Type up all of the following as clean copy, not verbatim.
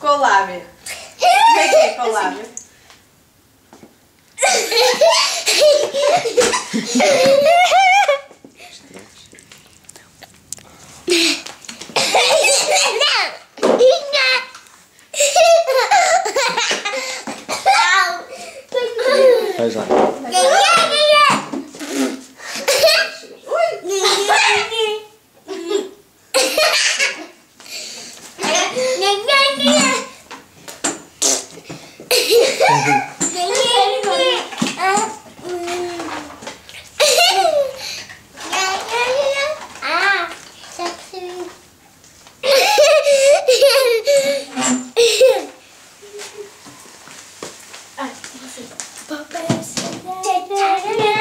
Com o lábio. Como é que é com o lábio? Faz lá.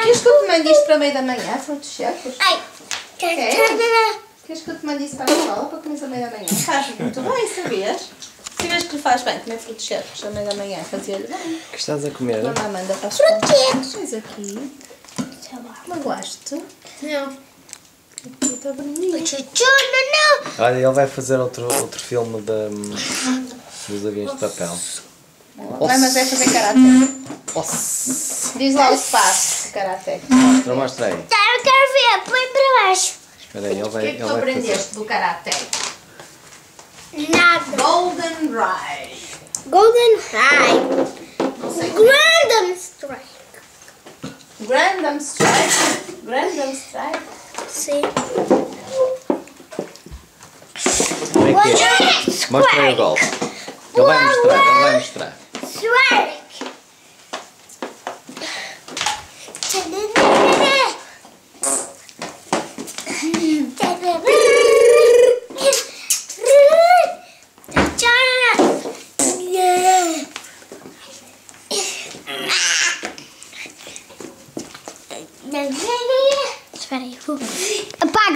Queres que eu te mande isto para meio da manhã, frutos secos? Queres que eu te mande isso para a escola para comer a meio da manhã? Faz muito bem, sabias? Sabias que lhe faz bem comer frutos secos a meio da manhã? Fazia-lhe bem. O que estás a comer? A mamãe manda para a escola. Frutos secos aqui. Magoaste? Não. Aqui está bonito. Olha, ele vai fazer outro filme dos aviões de papel. Vai, mas vai fazer karatê. Diz lá o espaço de karatê. Mostra aí. Eu quero ver, põe para baixo. Espera aí, ele O que vai, é que ele tu vai aprendeste fazer. do karatê? Nada. Golden Ride. Golden High. Não sei. Random Strike. Random Strike. Random Strike. Sim. Como é que é? Mostra aí o golpe. Ele vai mostrar, ele vai mostrar. Strike. Espera aí. Apaga.